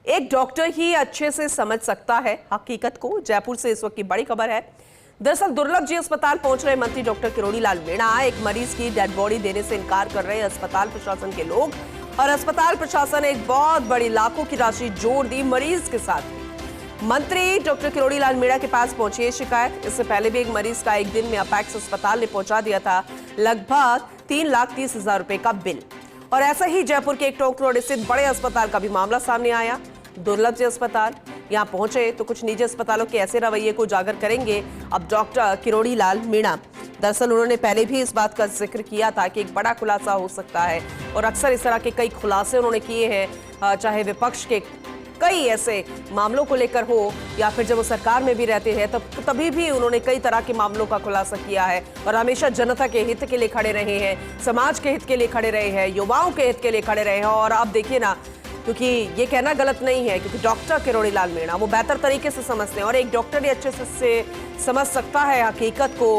एक डॉक्टर ही अच्छे से समझ सकता है हकीकत को। जयपुर से इस वक्त की बड़ी खबर है। दरअसल दुर्लभ जी अस्पताल पहुंच रहे मंत्री डॉक्टर किरोड़ी लाल मीणा एक मरीज की डेड बॉडी देने से इनकार कर रहे अस्पताल प्रशासन के लोग, और अस्पताल प्रशासन एक बहुत बड़ी लाखों की राशि जोड़ दी मरीज के साथ। मंत्री डॉक्टर किरोड़ी लाल मीणा के पास पहुंची है शिकायत। इससे पहले भी एक मरीज का एक दिन में अपेक्स अस्पताल ने पहुंचा दिया था लगभग 3,30,000 रुपए का बिल। और ऐसा ही जयपुर के एक टोंक रोड स्थित बड़े अस्पताल का भी मामला सामने आया। दुर्लभ जी अस्पताल यहां पहुंचे तो कुछ निजी अस्पतालों के ऐसे रवैये को उजागर करेंगे अब डॉक्टर किरोड़ी लाल मीणा। दरअसल उन्होंने पहले भी इस बात का जिक्र किया था कि एक बड़ा खुलासा हो सकता है, और अक्सर इस तरह के कई खुलासे उन्होंने किए हैं, चाहे विपक्ष के कई ऐसे मामलों को लेकर हो या फिर जब वो सरकार में भी रहते हैं तभी भी उन्होंने कई तरह के मामलों का खुलासा किया है, और हमेशा जनता के हित के लिए खड़े रहे हैं, समाज के हित के लिए खड़े रहे हैं, युवाओं के हित के लिए खड़े रहे हैं। और आप देखिए ना, क्योंकि ये कहना गलत नहीं है, क्योंकि डॉक्टर किरोड़ी लाल मीणा वो बेहतर तरीके से समझते हैं, और एक डॉक्टर ही अच्छे से समझ सकता है हकीकत को।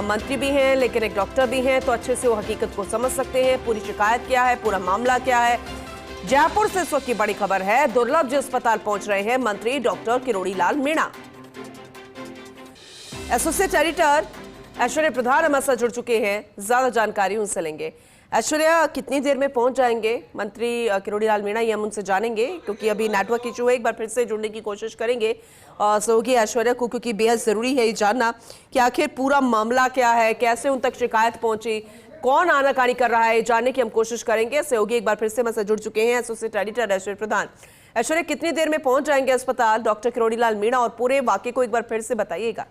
मंत्री भी हैं लेकिन एक डॉक्टर भी हैं, तो अच्छे से वो हकीकत को समझ सकते हैं। पूरी शिकायत क्या है, पूरा मामला क्या है। जयपुर से इस वक्त की बड़ी खबर है। दुर्लभ जी अस्पताल पहुंच रहे हैं मंत्री doctor Kirori Lal Meena. Associate editor Aishwarya प्रधान हमारे साथ जुड़ चुके हैं, ज्यादा जानकारी उनसे लेंगे। ऐश्वर्या, कितनी देर में पहुंच जाएंगे मंत्री किरोड़ी लाल मीणा, ये हम उनसे जानेंगे, क्योंकि अभी नेटवर्क इशू है। एक बार फिर से जुड़ने की कोशिश करेंगे सहयोगी ऐश्वर्या को, क्योंकि बेहद जरूरी है ये जानना कि आखिर पूरा मामला क्या है, कैसे उन तक शिकायत पहुंची, कौन आनाकानी कर रहा है, जानने की हम कोशिश करेंगे। सहयोगी एक बार फिर से हमसे जुड़ चुके हैं, एसोसिएट एडिटर ऐश्वर्या प्रधान। ऐश्वर्या, कितनी देर में पहुंच जाएंगे अस्पताल डॉक्टर किरोड़ी लाल मीणा, और पूरे वाकये को एक बार फिर से बताइएगा।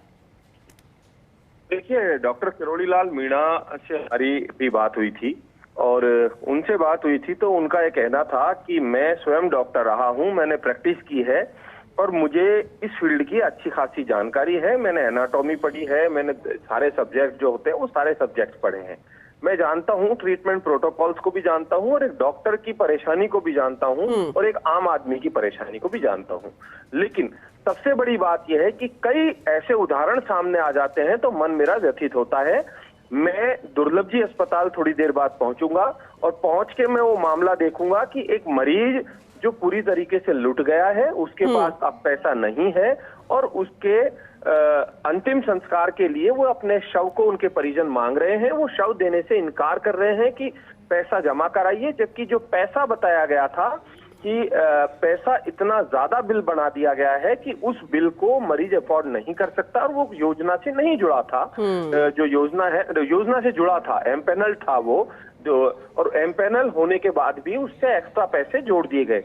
देखिए, डॉक्टर किरोड़ी लाल मीणा से हमारी भी बात हुई थी, और उनसे बात हुई थी तो उनका ये कहना था कि मैं स्वयं डॉक्टर रहा हूं, मैंने प्रैक्टिस की है और मुझे इस फील्ड की अच्छी खासी जानकारी है। मैंने एनाटॉमी पढ़ी है, मैंने सारे सब्जेक्ट जो होते हैं वो सारे सब्जेक्ट पढ़े हैं। मैं जानता हूं, ट्रीटमेंट प्रोटोकॉल्स को भी जानता हूं, और एक डॉक्टर की परेशानी को भी जानता हूं, और एक आम आदमी की परेशानी को भी जानता हूं। लेकिन सबसे बड़ी बात यह है कि कई ऐसे उदाहरण सामने आ जाते हैं तो मन मेरा व्यथित होता है। मैं दुर्लभ जी अस्पताल थोड़ी देर बाद पहुंचूंगा, और पहुंच के मैं वो मामला देखूंगा कि एक मरीज जो पूरी तरीके से लुट गया है, उसके पास अब पैसा नहीं है, और उसके अंतिम संस्कार के लिए वो अपने शव को उनके परिजन मांग रहे हैं। वो शव देने से इनकार कर रहे हैं कि पैसा जमा कराइए, जबकि जो पैसा बताया गया था कि पैसा इतना ज्यादा बिल बना दिया गया है कि उस बिल को मरीज अफोर्ड नहीं कर सकता, और वो योजना से नहीं जुड़ा था। जो योजना है, योजना से जुड़ा था, एमपैनल था वो जो, और एमपैनल होने के बाद भी उससे एक्स्ट्रा पैसे जोड़ दिए गए।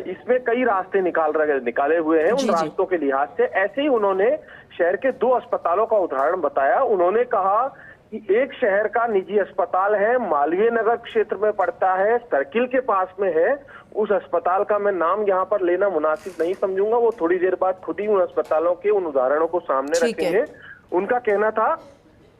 इसमें कई रास्ते निकाले हुए हैं। उन रास्तों के लिहाज से ऐसे ही उन्होंने शहर के 2 अस्पतालों का उदाहरण बताया। उन्होंने कहा कि एक शहर का निजी अस्पताल है, मालवीय नगर क्षेत्र में पड़ता है, सर्किल के पास में है। उस अस्पताल का मैं नाम यहाँ पर लेना मुनासिब नहीं समझूंगा, वो थोड़ी देर बाद खुद ही उन अस्पतालों के उन उदाहरणों को सामने रखेंगे। उनका कहना था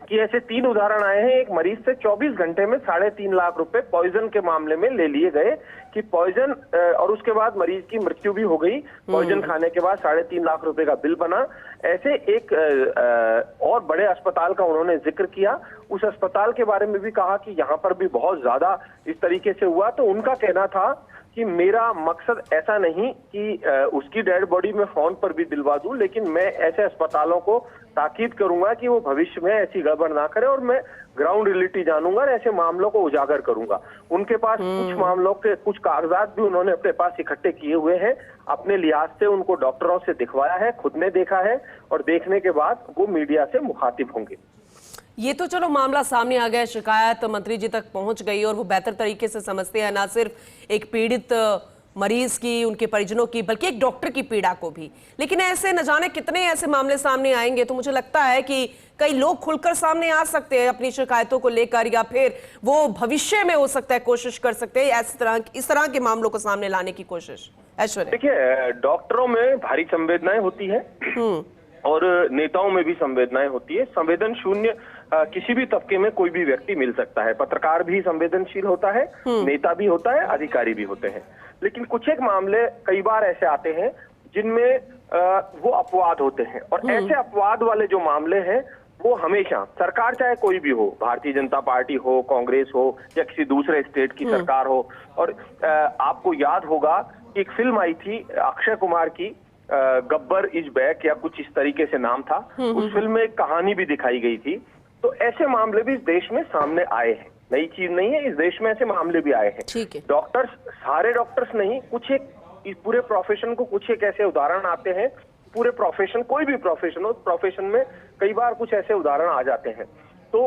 कि ऐसे 3 उदाहरण आए हैं। एक मरीज से 24 घंटे में 3.5 लाख रुपए पॉइजन के मामले में ले लिए गए कि पॉइजन, और उसके बाद मरीज की मृत्यु भी हो गई। पॉइजन खाने के बाद 3.5 लाख रुपए का बिल बना। ऐसे एक और बड़े अस्पताल का उन्होंने जिक्र किया। उस अस्पताल के बारे में भी कहा कि यहाँ पर भी बहुत ज्यादा इस तरीके से हुआ। तो उनका कहना था कि मेरा मकसद ऐसा नहीं कि उसकी डेड बॉडी में फोन पर भी दिलवा दूं, लेकिन मैं ऐसे अस्पतालों को ताकीद करूंगा कि वो भविष्य में ऐसी गड़बड़ ना करे, और मैं ग्राउंड रियलिटी जानूंगा और ऐसे मामलों को उजागर करूंगा। उनके पास कुछ मामलों के कुछ कागजात भी उन्होंने अपने पास इकट्ठे किए हुए हैं। अपने लिहाज से उनको डॉक्टरों से दिखवाया है, खुद ने देखा है, और देखने के बाद वो मीडिया से मुखातिब होंगे। ये तो चलो मामला सामने आ गया, शिकायत मंत्री जी तक पहुंच गई, और वो बेहतर तरीके से समझते हैं ना सिर्फ एक पीड़ित मरीज की, उनके परिजनों की, बल्कि एक डॉक्टर की पीड़ा को भी। लेकिन ऐसे न जाने कितने ऐसे मामले सामने आएंगे, तो मुझे लगता है कि कई लोग खुलकर सामने आ सकते हैं अपनी शिकायतों को लेकर, या फिर वो भविष्य में हो सकता है कोशिश कर सकते हैं इस तरह के मामलों को सामने लाने की कोशिश। ऐश्वर्या, देखिए, डॉक्टरों में भारी संवेदनाएं होती है, और नेताओं में भी संवेदनाएं होती है। संवेदन शून्य किसी भी तबके में कोई भी व्यक्ति मिल सकता है। पत्रकार भी संवेदनशील होता है, नेता भी होता है, अधिकारी भी होते हैं। लेकिन कुछ एक मामले कई बार ऐसे आते हैं जिनमें वो अपवाद होते हैं, और ऐसे अपवाद वाले जो मामले हैं वो हमेशा सरकार, चाहे कोई भी हो, भारतीय जनता पार्टी हो, कांग्रेस हो, या किसी दूसरे स्टेट की सरकार हो। और आपको याद होगा एक फिल्म आई थी अक्षय कुमार की, गब्बर इज बैक या कुछ इस तरीके से नाम था। उस फिल्म में एक कहानी भी दिखाई गई थी। तो ऐसे मामले भी इस देश में सामने आए हैं, नई चीज नहीं है, इस देश में ऐसे मामले भी आए हैं। ठीक है। डॉक्टर्स, सारे डॉक्टर्स नहीं, कुछ एक, इस पूरे प्रोफेशन को कुछ एक ऐसे उदाहरण आते हैं, पूरे प्रोफेशन, कोई भी प्रोफेशन हो, प्रोफेशन में कई बार कुछ ऐसे उदाहरण आ जाते हैं। तो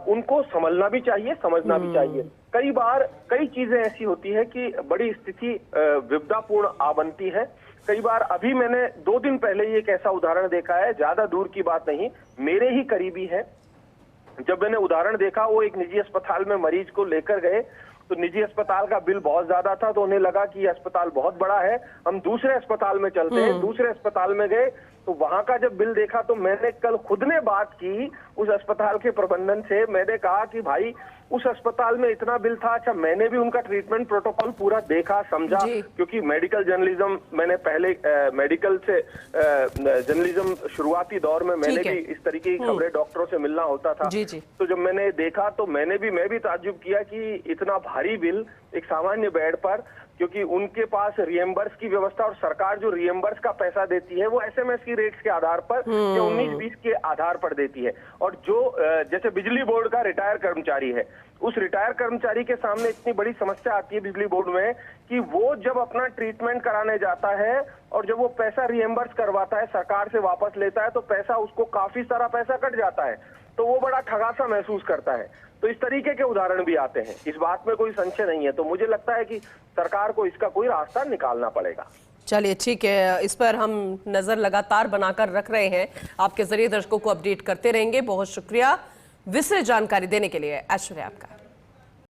उनको समझना भी चाहिए, समझना भी चाहिए। कई बार कई चीजें ऐसी होती है कि बड़ी स्थिति विपदापूर्ण आ बनती है। कई बार, अभी मैंने 2 दिन पहले ही एक ऐसा उदाहरण देखा है, ज्यादा दूर की बात नहीं, मेरे ही करीबी है। जब मैंने उदाहरण देखा, वो एक निजी अस्पताल में मरीज को लेकर गए, तो निजी अस्पताल का बिल बहुत ज्यादा था, तो उन्हें लगा कि ये अस्पताल बहुत बड़ा है, हम दूसरे अस्पताल में चलते हैं। दूसरे अस्पताल में गए तो वहां का जब बिल देखा, तो मैंने कल खुद ने बात की उस अस्पताल के प्रबंधन से। मैंने कहा कि भाई, उस अस्पताल में इतना बिल था। अच्छा, मैंने भी उनका ट्रीटमेंट प्रोटोकॉल पूरा देखा, समझा, क्योंकि मेडिकल जर्नलिज्म, मैंने पहले मेडिकल से जर्नलिज्म शुरुआती दौर में मैंने भी इस तरीके की खबरें, डॉक्टरों से मिलना होता था। तो जब मैंने देखा तो मैं भी ताज्जुब किया कि इतना भारी बिल एक सामान्य बेड पर, क्योंकि उनके पास रिएम्बर्स की व्यवस्था, और सरकार जो रिएम्बर्स का पैसा देती है वो एसएमएस की रेट्स के आधार पर या 19-20 के आधार पर देती है। और जो जैसे बिजली बोर्ड का रिटायर कर्मचारी है, उस रिटायर कर्मचारी के सामने इतनी बड़ी समस्या आती है बिजली बोर्ड में कि वो जब अपना ट्रीटमेंट कराने जाता है और जब वो पैसा रिएम्बर्स करवाता है, सरकार से वापस लेता है, तो पैसा, उसको काफी सारा पैसा कट जाता है, तो वो बड़ा ठगासा महसूस करता है। तो इस तरीके के उदाहरण भी आते हैं, इस बात में कोई संशय नहीं है। तो मुझे लगता है कि सरकार को इसका कोई रास्ता निकालना पड़ेगा। चलिए, ठीक है, इस पर हम नजर लगातार बनाकर रख रहे हैं, आपके जरिए दर्शकों को अपडेट करते रहेंगे। बहुत शुक्रिया विस्तृत जानकारी देने के लिए ऐश्वर्या आपका।